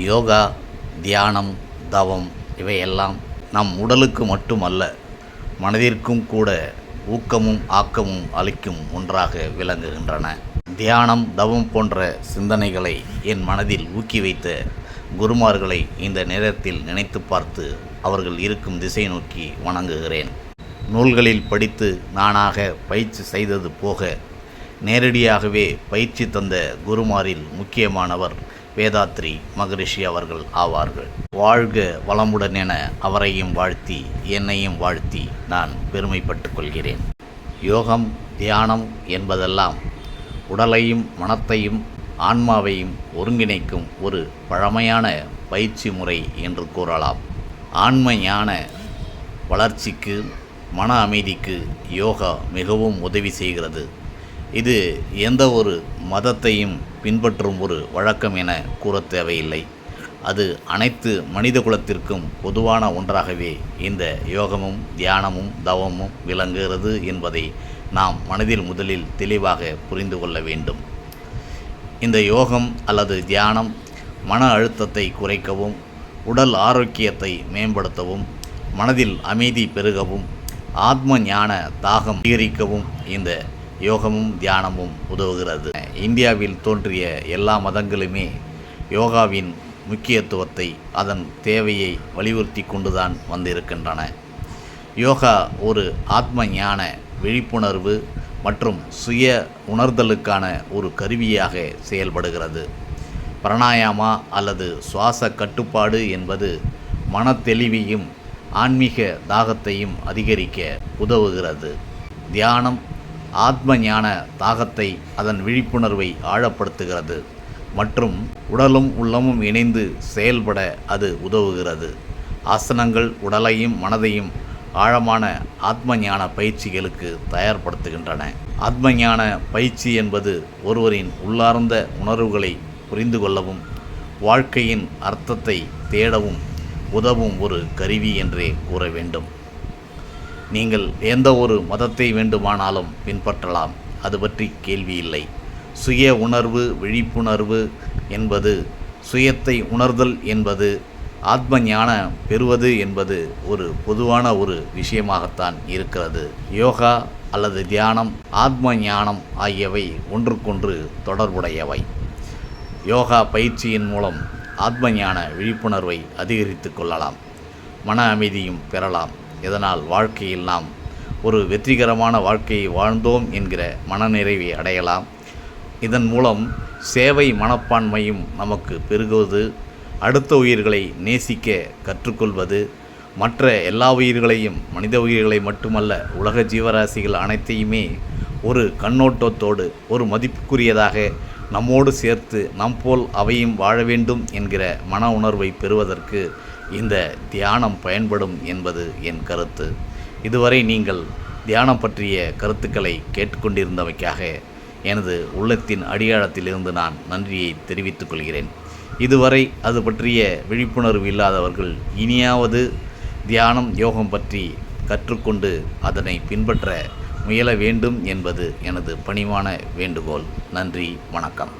யோகா, தியானம், தவம் இவையெல்லாம் நம் உடலுக்கு மட்டுமல்ல, மனதிற்கும் கூட ஊக்கமும் ஆக்கமும் அளிக்கும் ஒன்றாக விளங்குகின்றன. தியானம், தவம் போன்ற சிந்தனைகளை என் மனதில் ஊக்கி வைத்த குருமார்களை இந்த நேரத்தில் நினைத்து பார்த்து அவர்கள் இருக்கும் திசை நோக்கி வணங்குகிறேன். நூல்களில் படித்து நானாக பயிற்சி செய்தது போக நேரடியாகவே பயிற்சி தந்த குருமாரில் முக்கியமானவர் வேதாத்ரி மகரிஷி அவர்கள் ஆவார்கள். வாழ்க வளமுடன் என அவரையும் வாழ்த்தி என்னையும் வாழ்த்தி நான் பெருமைப்பட்டு கொள்கிறேன். யோகம், தியானம் என்பதெல்லாம் உடலையும் மனத்தையும் ஆன்மாவையும் ஒருங்கிணைக்கும் ஒரு பழமையான பயிற்சி முறை என்று கூறலாம். ஆன்ம ஞான வளர்ச்சிக்கு, மன அமைதிக்கு யோகா மிகவும் உதவி செய்கிறது. இது எந்த ஒரு மதத்தையும் பின்பற்றும் ஒரு வழக்கம் என கூற தேவையில்லை. அது அனைத்து மனித குலத்திற்கும் பொதுவான ஒன்றாகவே இந்த யோகமும் தியானமும் தவமும் விளங்குகிறது என்பதை நாம் மனதில் முதலில் தெளிவாக புரிந்து கொள்ள வேண்டும். இந்த யோகம் அல்லது தியானம் மன அழுத்தத்தை குறைக்கவும், உடல் ஆரோக்கியத்தை மேம்படுத்தவும், மனதில் அமைதி பெருகவும், ஆத்ம ஞான தாகம் அதிகரிக்கவும் இந்த யோகமும் தியானமும் உதவுகிறது. இந்தியாவில் தோன்றிய எல்லா மதங்களுமே யோகாவின் முக்கியத்துவத்தை, அதன் தேவையை வலியுறுத்தி கொண்டுதான் வந்திருக்கின்றன. யோகா ஒரு ஆத்ம ஞான விழிப்புணர்வு மற்றும் சுய உணர்தலுக்கான ஒரு கருவியாக செயல்படுகிறது. பிராணாயாமா அல்லது சுவாச கட்டுப்பாடு என்பது மன தெளிவையும் ஆன்மீக தாகத்தையும் அதிகரிக்க உதவுகிறது. தியானம் ஆத்ம ஞான தாகத்தை, அதன் விழிப்புணர்வை ஆழப்படுத்துகிறது மற்றும் உடலும் உள்ளமும் இணைந்து செயல்பட அது உதவுகிறது. ஆசனங்கள் உடலையும் மனதையும் ஆழமான ஆத்ம ஞான பயிற்சிகளுக்கு தயார்படுத்துகின்றன. ஆத்ம ஞான பயிற்சி என்பது ஒருவரின் உள்ளார்ந்த உணர்வுகளை புரிந்து கொள்ளவும், வாழ்க்கையின் அர்த்தத்தை தேடவும் உதவும் ஒரு கருவி என்றே கூற வேண்டும். நீங்கள் எந்த ஒரு மதத்தை வேண்டுமானாலும் பின்பற்றலாம், அது பற்றி கேள்வி இல்லை. சுய உணர்வு, விழிப்புணர்வு என்பது, சுயத்தை உணர்தல் என்பது, ஆத்ம ஞான பெறுவது என்பது ஒரு பொதுவான ஒரு விஷயமாகத்தான் இருக்கிறது. யோகா அல்லது தியானம், ஆத்ம ஞானம் ஆகியவை ஒன்றுக்கொன்று தொடர்புடையவை. யோகா பயிற்சியின் மூலம் ஆத்ம ஞான விழிப்புணர்வை அதிகரித்து கொள்ளலாம், மன அமைதியும் பெறலாம். இதனால் வாழ்க்கையில் நாம் ஒரு வெற்றிகரமான வாழ்க்கையை வாழ்ந்தோம் என்கிற மனநிறைவை அடையலாம். இதன் மூலம் சேவை மனப்பான்மையும் நமக்கு பெருகுவது, அடுத்த உயிர்களை நேசிக்க கற்றுக்கொள்வது, மற்ற எல்லா உயிர்களையும், மனித உயிர்களை மட்டுமல்ல உலக ஜீவராசிகள் அனைத்தையுமே ஒரு கண்ணோட்டத்தோடு ஒரு மதிப்புக்குரியதாக நம்மோடு சேர்த்து நம் போல் அவையும் வாழ வேண்டும் என்கிற மன உணர்வை பெறுவதற்கு இந்த தியானம் பயன்படும் என்பது என் கருத்து. இதுவரை நீங்கள் தியானம் பற்றிய கருத்துக்களை கேட்டுக்கொண்டிருந்தமைக்காக எனது உள்ளத்தின் அடியாழத்திலிருந்து நான் நன்றியை தெரிவித்துக் கொள்கிறேன். இதுவரை அது பற்றிய விழிப்புணர்வு இல்லாதவர்கள் இனியாவது தியானம், யோகம் பற்றி கற்றுக்கொண்டு அதனை பின்பற்ற முயல வேண்டும் என்பது எனது பணிவான வேண்டுகோள். நன்றி, வணக்கம்.